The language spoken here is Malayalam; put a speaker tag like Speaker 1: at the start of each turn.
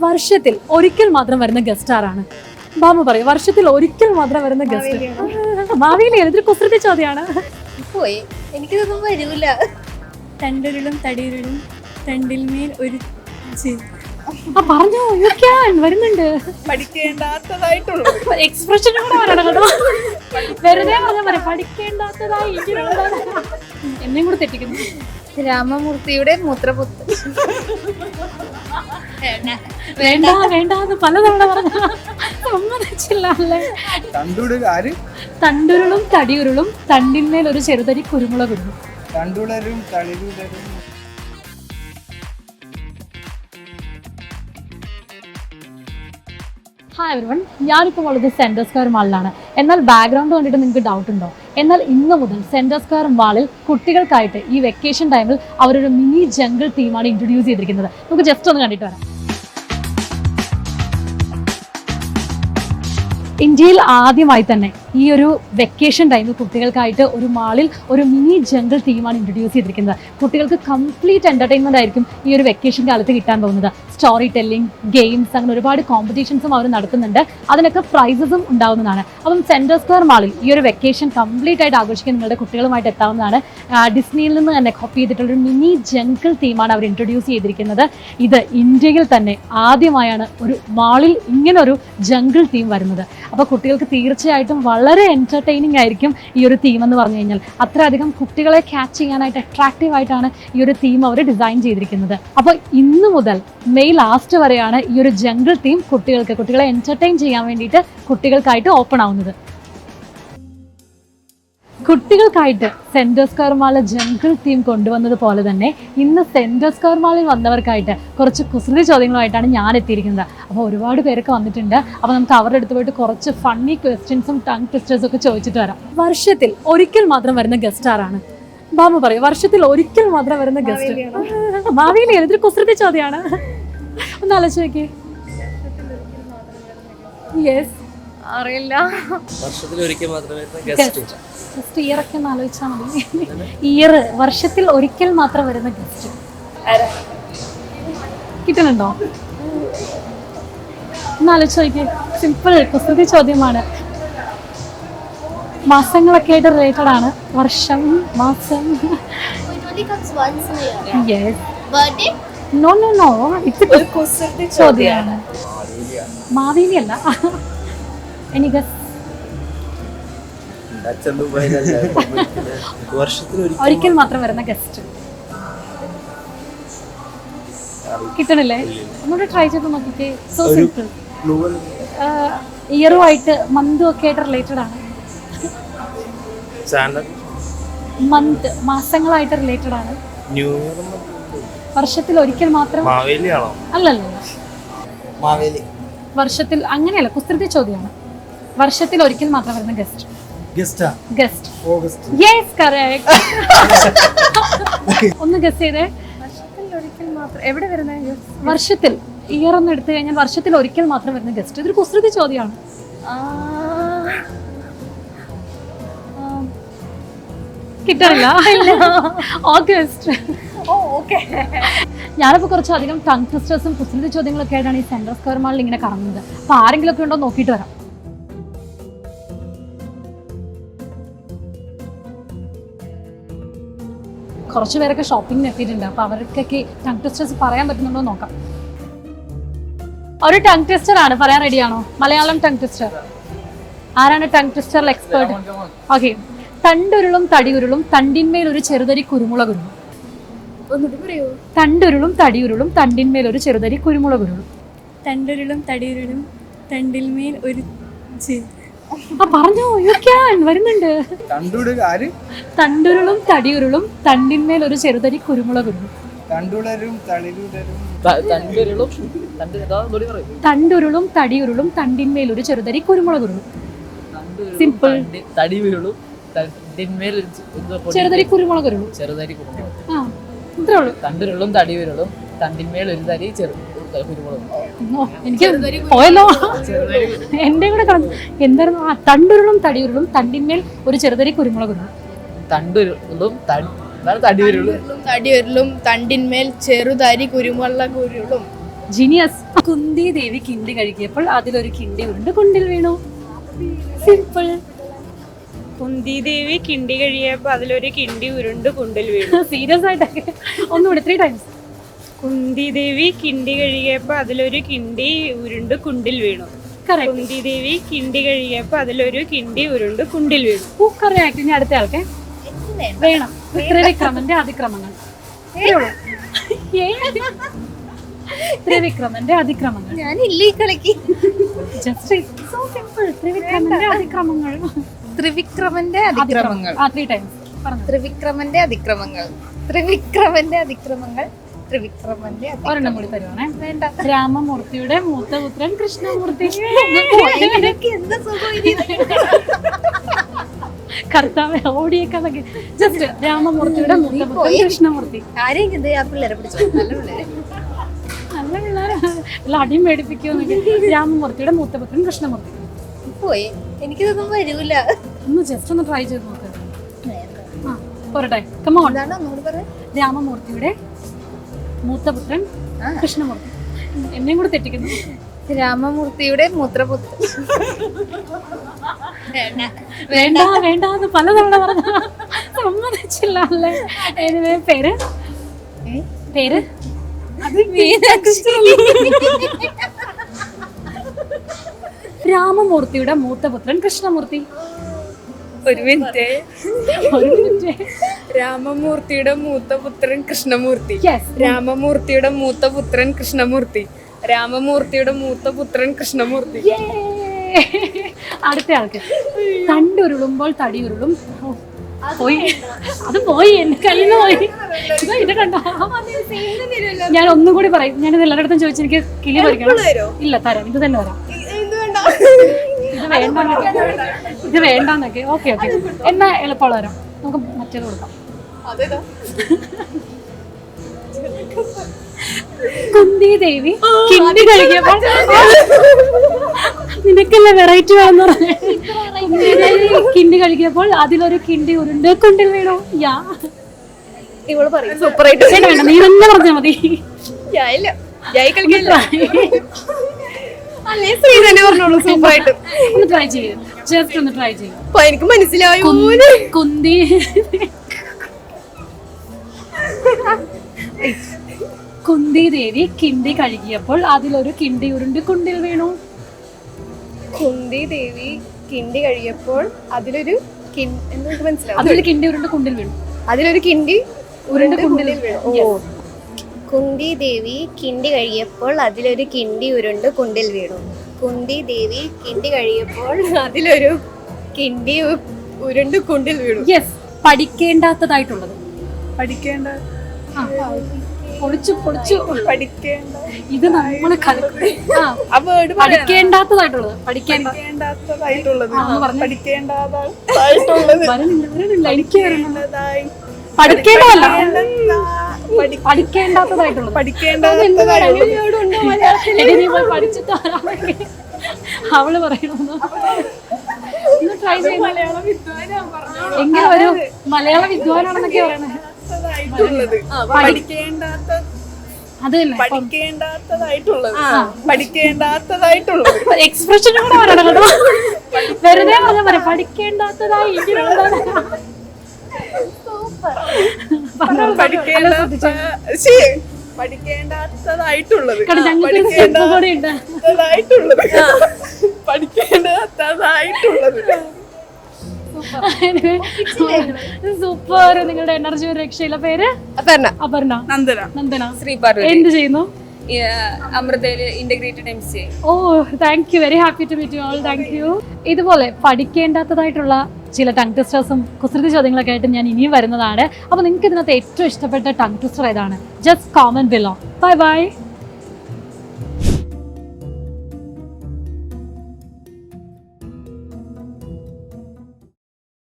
Speaker 1: വർഷത്തിൽ ഒരിക്കൽ മാത്രം വരുന്ന ഗസ്റ്റ് ആരാണ്? ബാബു പറയും, വർഷത്തിൽ ഒരിക്കൽ മാത്രം വരുന്ന ഗസ്റ്റ്. ഭാവിയിലെ ഇതൊരു കുസൃതി ചോദ്യമാണ്.
Speaker 2: പോയി എനിക്കിതൊന്നും വരൂല.
Speaker 3: തണ്ടുരുളും തടിയുരുളും തണ്ടിൽമേൽ ഒരു
Speaker 1: പറഞ്ഞോ, യു ക്യാൻ വരുന്നുണ്ട്.
Speaker 2: പഠിക്കേണ്ടാത്തതായിട്ടുള്ളൂ
Speaker 1: എക്സ്പ്രഷൻ കൂടെ പറയണം കേട്ടോ. വെറുതെ പറഞ്ഞാൽ മതി, പഠിക്കേണ്ടാത്തതായി എന്നെയും കൂടെ തെറ്റിക്കുന്നു.
Speaker 2: രാമമൂർത്തിയുടെ മൂത്രപുത്ത്.
Speaker 1: വേണ്ട വേണ്ടെന്ന് പലതവണ പറഞ്ഞ സമ്മതിച്ചില്ല അല്ലേ. തണ്ടുരുളും തടിയുരുളും തണ്ടിന്മേൽ ഒരു ചെറുതരി കുരുമുളകുരുളും.
Speaker 4: തണ്ടുളരും തളിരുളരും.
Speaker 1: ഹായ് എവരിവൺ, ഞാനിപ്പോൾ ഉള്ളത് സെൻട്രൽ സ്ക്വയർ മാളിലാണ്. എന്നാൽ ബാക്ക്ഗ്രൗണ്ട് കണ്ടിട്ട് നിങ്ങൾക്ക് ഡൗട്ട് ഉണ്ടോ? എന്നാൽ ഇന്ന് മുതൽ സെൻട്രൽ സ്ക്വയർ മാളിൽ കുട്ടികൾക്കായിട്ട് ഈ വെക്കേഷൻ ടൈമിൽ അവരൊരു മിനി ജംഗിൾ തീമാണ് ഇൻട്രൊഡ്യൂസ് ചെയ്തിരിക്കുന്നത്. നമുക്ക് ജസ്റ്റ് ഒന്ന് കണ്ടിട്ട് വരാം. ഇന്ത്യയിൽ ആദ്യമായി തന്നെ ഈ ഒരു വെക്കേഷൻ ടൈമിൽ കുട്ടികൾക്കായിട്ട് ഒരു മാളിൽ ഒരു മിനി ജംഗിൾ തീമാണ് ഇൻട്രൊഡ്യൂസ് ചെയ്തിരിക്കുന്നത്. കുട്ടികൾക്ക് കംപ്ലീറ്റ് എൻ്റർടൈൻമെൻ്റ് ആയിരിക്കും ഈ ഒരു വെക്കേഷൻ കാലത്ത് കിട്ടാൻ പോകുന്നത്. സ്റ്റോറി ടെല്ലിംഗ്, ഗെയിംസ്, അങ്ങനെ ഒരുപാട് കോമ്പറ്റീഷൻസും അവർ നടത്തുന്നുണ്ട്. അതിനൊക്കെ പ്രൈസസും ഉണ്ടാവുന്നതാണ്. അപ്പം സെൻട്രൽ സ്ക്വയർ മാളിൽ ഈ ഒരു വെക്കേഷൻ കംപ്ലീറ്റ് ആയിട്ട് ആഘോഷിക്കാൻ നിങ്ങളുടെ കുട്ടികളുമായിട്ട് എത്താവുന്നതാണ്. ഡിസ്നിയിൽ നിന്ന് തന്നെ കോപ്പി ചെയ്തിട്ടുള്ളൊരു മിനി ജംഗിൾ തീമാണ് അവർ ഇൻട്രൊഡ്യൂസ് ചെയ്തിരിക്കുന്നത്. ഇത് ഇന്ത്യയിൽ തന്നെ ആദ്യമായാണ് ഒരു മാളിൽ ഇങ്ങനൊരു ജംഗിൾ തീം വരുന്നത്. അപ്പോൾ കുട്ടികൾക്ക് തീർച്ചയായിട്ടും വളരെ എൻ്റർടൈനിങ് ആയിരിക്കും ഈ ഒരു തീം എന്ന് പറഞ്ഞു കഴിഞ്ഞാൽ. അത്രയധികം കുട്ടികളെ ക്യാച്ച് ചെയ്യാനായിട്ട് അട്രാക്റ്റീവ് ആയിട്ടാണ് ഈ ഒരു തീം അവർ ഡിസൈൻ ചെയ്തിരിക്കുന്നത്. അപ്പോൾ ഇന്ന് മുതൽ മെയ് ലാസ്റ്റ് വരെയാണ് ഈ ഒരു ജംഗിൾ തീം കുട്ടികളെ എൻ്റർടൈൻ ചെയ്യാൻ വേണ്ടിയിട്ട് കുട്ടികൾക്കായിട്ട് ഓപ്പൺ ആവുന്നത്. കുട്ടികൾക്കായിട്ട് സെൻട്രൽ സ്ക്വയർ മാളിൽ ജംഗിൾ തീം കൊണ്ടുവന്നത് പോലെ തന്നെ ഇന്ന് സെൻട്രൽ സ്ക്വയർ മാളിൽ വന്നവർക്കായിട്ട് കുറച്ച് കുസൃതി ചോദ്യങ്ങളുമായിട്ടാണ് ഞാൻ എത്തിയിരിക്കുന്നത്. അപ്പോൾ ഒരുപാട് പേരൊക്കെ വന്നിട്ടുണ്ട്. അപ്പോൾ നമുക്ക് അവരുടെ അടുത്ത് പോയിട്ട് കുറച്ച് ഫണ്ണി ക്വസ്റ്റ്യൻസും ടങ് ട്വിസ്റ്റേഴ്സും ഒക്കെ ചോദിച്ചിട്ട് വരാം. വർഷത്തിൽ ഒരിക്കൽ മാത്രം വരുന്ന ഗസ്റ്റ് ആരാണ്? ബാബു പറയും, വർഷത്തിൽ ഒരിക്കൽ മാത്രം വരുന്ന ഗസ്റ്റ്. ഭാവിയിലെ ഇതൊരു കുസൃതി ചോദ്യമാണ്. ഒന്ന് ആലോചിച്ച് നോക്കിയേ. യെസ്,
Speaker 2: അറിയില്ല.
Speaker 5: വർഷത്തിൽ ഒരിക്കൽ മാത്രമേ ഗസ്റ്റ്.
Speaker 1: ജസ്റ്റ് ഇയറൊക്കെ ഒന്ന് ആലോചിച്ചാൽ മതി. ഇയർ, വർഷത്തിൽ ഒരിക്കൽ മാത്രം വരുന്ന ഗസ്റ്റ് കിട്ടുന്നുണ്ടോ? ഒന്ന് ആലോചിച്ച് നോക്കിയേ. സിമ്പിൾ കുസൃതി ചോദ്യമാണ്. മാസങ്ങളൊക്കെ ആയിട്ട് റിലേറ്റഡ് ആണ്. വർഷം, മാസം. Yes. No no no, it's ഒരു കുസൃതി ചോദ്യമാണ്. മാവേലി അല്ല. Any guess? ഒരിക്കൽ മാത്രം വരുന്ന ഗസ്റ്റ് കിട്ടണില്ലേ? ഒന്നുകൂടെ ട്രൈ ചെയ്ത് നോക്കിക്കേ. So simple. ഇയറുമായിട്ട് മന്തും ഒക്കെ ആയിട്ട് റിലേറ്റഡ് ആണ്. മന്ത്, മാസങ്ങളായിട്ട് റിലേറ്റഡ് ആണ്. വർഷത്തിൽ ഒരിക്കൽ മാത്രം അല്ലല്ലോ. വർഷത്തിൽ അങ്ങനെയല്ല, കുസൃതി ചോദ്യമാണ്. വർഷത്തിൽ ഒരിക്കൽ മാത്രം വരുന്ന ഗസ്റ്റ്. ഗസ്റ്റ്. Yes, correct. ഒന്ന് ഗസ് ചെയ്തേ.
Speaker 2: വർഷത്തിൽ ഒരിക്കൽ മാത്രം എവിടെ വരുന്നത്?
Speaker 1: വർഷത്തിൽ, ഇയർ ഒന്ന് എടുത്തു കഴിഞ്ഞാൽ വർഷത്തിൽ ഒരിക്കൽ മാത്രം വരുന്ന ഗസ്റ്റ്. ഇതൊരു കുസൃതി ചോദ്യമാണ്. കിട്ടാനില്ല. ഓഗസ്റ്റ്. ഞാനിപ്പോൾ കുറച്ചധികം ടങ് ട്വിസ്റ്റേഴ്സും കുസൃതി ചോദ്യങ്ങളൊക്കെ ആയിട്ടാണ് ഈ സെൻട്രൽ സ്ക്വയർ മാളിൽ ഇങ്ങനെ കറങ്ങുന്നത്. അപ്പോൾ ആരെങ്കിലും ഒക്കെ ഉണ്ടോ നോക്കിയിട്ട് വരാം. കുറച്ച് പേരൊക്കെ ഷോപ്പിങ്ങിന് എത്തിയിട്ടുണ്ട്. അപ്പോൾ അവർക്കൊക്കെ ടങ് ട്വിസ്റ്റേഴ്സ് പറയാൻ പറ്റുന്നുണ്ടോ നോക്കാം. ഒരു ടങ് ട്വിസ്റ്റർ ആണ്, പറയാൻ റെഡിയാണോ? Malayalam tongue twister. ആരാണ് ടങ് ട്വിസ്റ്ററിൽ എക്സ്പേർട്ട്? ഓക്കെ. തണ്ടുരുളും തടിയുരുളും തണ്ടിന്മേൽ ഒരു ചെറുതരി കുരുമുളകുരുളും. തണ്ടുരുളും തടിയുരുളും തണ്ടിന്മേൽ ഒരു ചെറുതരി കുരുമുളകുരുളും.
Speaker 3: തണ്ടുരുളും തടിയുരുളും തണ്ടിൽമേൽ ഒരു
Speaker 1: പറഞ്ഞോ, യു ക്യാൻ വരുന്നുണ്ട്. തണ്ടുരുളും തടിയുരുളും തണ്ടിന്മേൽ ഒരു ചെറുതരി കുരുമുളകുരുളും.
Speaker 4: തണ്ടുളരും തളിരുളരും.
Speaker 1: തണ്ടുരുളും തടിയുരുളും തണ്ടിന്മേൽ ഒരു ചെറുതരി കുരുമുളകുരുളും. സിമ്പിൾ. ചെറുതരി കുരുമുളകുരുളും. ആ, ഇത്രേ ഉള്ളൂ.
Speaker 5: തണ്ടുരുളും തടിയുരുളും തണ്ടിന്മേൽ ഒരു തരി കുരുമുളകും.
Speaker 1: എനിക്ക് പോയല്ലോ, എന്റെ കൂടെ കളഞ്ഞു. എന്തായിരുന്നു? ആ, തണ്ടുരുളും തടിയുരുളും തണ്ടിന്മേൽ ഒരു ചെറുതരി കുരുമുളകുരുളും.
Speaker 5: തണ്ടുരുളും തടിയുരുളും
Speaker 2: തടിയുരുളും തണ്ടിന്മേൽ ചെറുതരി കുരുമുളകുരുളും.
Speaker 1: ജീനിയസ്. കുന്തി ദേവി കിണ്ടി കഴിക്കിയപ്പോൾ അതിലൊരു കിണ്ടി ഉരുണ്ട് കുണ്ടിൽ വീണു. സിമ്പിൾ.
Speaker 6: കുന്തി ദേവി കിണ്ടി കഴിയപ്പോ അതിലൊരു കിണ്ടി ഉരുണ്ട് കുണ്ടിൽ വീണു.
Speaker 1: സീരിയസ് ആയിട്ടൊക്കെ ഒന്നുകൂടി 3 times.
Speaker 6: കുന്തി ദേവി കിണ്ടി കഴിയപ്പോ അതിലൊരു കിണ്ടി ഉരുണ്ട് കുണ്ടിൽ വീണു.
Speaker 1: കറക്റ്റ്.
Speaker 6: കുന്തി ദേവി കിണ്ടി കഴിയപ്പോ അതിലൊരു കിണ്ടി ഉരുണ്ട് കുണ്ടിൽ വീണു.
Speaker 1: കറക്റ്റ്. ഇനി അടുത്ത ആൾക്ക് വേണം. ത്രിവിക്രമന്റെ അതിക്രമങ്ങൾ. ത്രിവിക്രമന്റെ അതിക്രമങ്ങൾ.
Speaker 2: ഞാനില്ലേ ഈ കളിക്ക്.
Speaker 1: Just so simple. ത്രിവിക്രമന്റെ അതിക്രമങ്ങൾ.
Speaker 2: ത്രിവിക്രമന്റെ അതിക്രമങ്ങൾ.
Speaker 1: 3 times പറഞ്ഞു.
Speaker 2: ത്രിവിക്രമന്റെ അതിക്രമങ്ങൾ. ത്രിവിക്രമന്റെ അതിക്രമങ്ങൾ. ത്രിവിക്രമന്റെ
Speaker 1: ഒരെണ്ണം കൂടി തരുവാണേ.
Speaker 2: വേണ്ട.
Speaker 1: രാമമൂർത്തിയുടെ മൂത്ത പുത്രൻ കൃഷ്ണമൂർത്തി.
Speaker 2: നിനക്ക് എന്താ സുഖം ഇനി?
Speaker 1: കർത്താവ് ഓടിയേക്കാന്നൊക്കെ. ജസ്റ്റ് രാമമൂർത്തിയുടെ മൂത്ത പുത്രൻ കൃഷ്ണമൂർത്തി.
Speaker 2: ആരെയും ഇത് ആ പിള്ളേരെ പിടിച്ചു. നല്ല പിള്ളേരെ.
Speaker 1: നല്ല പിള്ളേരെ എല്ലാം അടിയും മേടിപ്പിക്കുമെന്നൊക്കെ. രാമമൂർത്തിയുടെ മൂത്ത പുത്രൻ കൃഷ്ണമൂർത്തി.
Speaker 2: പോയി. എനിക്കിതൊന്നും വരൂല.
Speaker 1: ഒന്ന് ജസ്റ്റ് ഒന്ന് ട്രൈ ചെയ്ത് നോക്ക്. ആ പോരട്ടെ. കമോൺ.
Speaker 2: എന്താണ് ഒന്നുകൂടി പറയാ?
Speaker 1: രാമമൂർത്തിയുടെ മൂത്ത പുത്രൻ കൃഷ്ണമൂർത്തി. എന്നെയും കൂടെ തെറ്റിക്കുന്നു.
Speaker 2: രാമമൂർത്തിയുടെ മൂത്രപുത്രൻ.
Speaker 1: വേണ്ട വേണ്ട എന്ന് പലതവണ പറഞ്ഞ സമ്മതിച്ചില്ല അല്ലേ? എനിവേ പേര് പേര് രാമമൂർത്തിയുടെ മൂത്ത പുത്രൻ കൃഷ്ണമൂർത്തി.
Speaker 6: ഒരു മിനിറ്റ്.
Speaker 1: ഒരു മിനിറ്റ്.
Speaker 6: രാമമൂർത്തിയുടെ മൂത്ത പുത്രൻ കൃഷ്ണമൂർത്തി.
Speaker 1: യെസ്.
Speaker 6: രാമമൂർത്തിയുടെ മൂത്ത പുത്രൻ കൃഷ്ണമൂർത്തി. രാമമൂർത്തിയുടെ മൂത്ത പുത്രൻ കൃഷ്ണമൂർത്തി.
Speaker 1: അടുത്ത ആൾക്ക് തണ്ടുരുളുമ്പോൾ തടിയുരുളും. പോയി. അത് പോയി. എന്റെ കയ്യിൽ നിന്ന് പോയി. ഇത് കണ്ടോ? ഞാൻ ഒന്നും കൂടി പറയും. ഞാനിത് എല്ലായിടത്തും ചോദിച്ചു. എനിക്ക് കിളി പറിക്കണം. ഇല്ല തരാം. ഇത് തന്നെ തരാം. ഇത് വേണ്ടെന്നൊക്കെ. Okay okay. എന്നാ എളുപ്പമുള്ള തരാം. നമുക്ക് മറ്റേത് കൊടുക്കാം. കുന്തി ദേവി കിണ്ടി കഴിക്കുമ്പോൾ നിനക്കല്ലേ വെറൈറ്റി വേണമെന്ന് പറഞ്ഞു. കുന്തി ദേവി കിണ്ടി കഴിക്കുമ്പോൾ അതിലൊരു കിണ്ടി ഉരുണ്ട് കുണ്ടിൽ വീണു. യാ
Speaker 2: ഇവള് പറയും സൂപ്പറായിട്ട്.
Speaker 1: വേണ്ട വേണ്ട, നീ തന്നെ പറഞ്ഞാൽ മതി.
Speaker 2: അല്ലേ ശ്രീ തന്നെ പറഞ്ഞോളൂ. സൂപ്പറായിട്ട്.
Speaker 1: ഒന്ന് ട്രൈ ചെയ്യും. ജസ്റ്റ് ഒന്ന് ട്രൈ ചെയ്യും.
Speaker 2: എനിക്ക് മനസ്സിലായി.
Speaker 1: കുന്തി കുന്തി ദേവി കിണ്ടി കഴുകിയപ്പോൾ അതിലൊരു കിണ്ടി ഉരുണ്ട് കുണ്ടിൽ വീണു.
Speaker 2: കുന്തി ദേവി കിണ്ടി കഴിയപ്പോൾ അതിലൊരു എന്താ മനസ്സിലാവും?
Speaker 1: അതിലൊരു കിണ്ടി ഉരുണ്ട് കുണ്ടിൽ വീണു.
Speaker 2: അതിലൊരു കിണ്ടി
Speaker 1: ഉരുണ്ട് കുണ്ടിൽ വീണു. Yes.
Speaker 7: കുന്തി ദേവി കിണ്ടി കഴിയപ്പോൾ അതിലൊരു കിണ്ടി ഉരുണ്ട് കുണ്ടിൽ വീണു. കുന്തി ദേവി കിണ്ടി കഴിയപ്പോൾ അതിലൊരു കിണ്ടി ഉരുണ്ട് കുണ്ടിൽ വീണു.
Speaker 1: യെസ്. പഠിക്കേണ്ടാത്തതായിട്ടുള്ളത്.
Speaker 6: പഠിക്കേണ്ട
Speaker 1: പൊളിച്ചു പൊളിച്ചു.
Speaker 6: പഠിക്കേണ്ട
Speaker 1: ഇത് നമ്മള് പഠിക്കേണ്ടാത്തതായിട്ടുള്ളത്.
Speaker 6: പഠിക്കേണ്ടാത്തതായിട്ടുള്ളത്.
Speaker 1: വരണില്ല എനിക്ക് വരണതായി. പഠിക്കേണ്ടതല്ല, പഠിക്കേണ്ടാത്തതായിട്ടുള്ളത്. നീ പോയി പഠിച്ചിട്ട് അവള് പറയണമെന്ന് ട്രൈ ചെയ്യുന്ന എങ്ങനെ ഒരു മലയാള വിദ്വാനാണെന്നൊക്കെ പറയണേ. അത് തന്നെ എക്സ്പ്രഷൻ കൂടെ പറയണം കേട്ടോ. വെറുതെ പറഞ്ഞാൽ പറയാം പഠിക്കേണ്ടാത്തതായി.
Speaker 6: പഠിക്കേണ്ടാത്തതായിട്ടുള്ളത്.
Speaker 1: സൂപ്പർ. നിങ്ങളുടെ എനർജി ഒരു രക്ഷയില്ല. പേര് അപർണ. നന്ദന. എന്ത് ചെയ്യുന്നു?
Speaker 6: അമൃതയില് integrated MCA.
Speaker 1: Oh thank you. Very happy to meet you all. Thank you. ഇതുപോലെ പഠിക്കേണ്ടാത്തതായിട്ടുള്ള ചില ടങ് ട്വിസ്റ്റേഴ്സും കുസൃതി ചോദ്യങ്ങളൊക്കെ ആയിട്ട് ഞാൻ ഇനിയും വരുന്നതാണ്. അപ്പോൾ നിങ്ങൾക്ക് ഇതിനകത്ത് ഏറ്റവും ഇഷ്ടപ്പെട്ട ടങ് ട്വിസ്റ്റർ ഏതാണ്? Just comment below. Bye bye.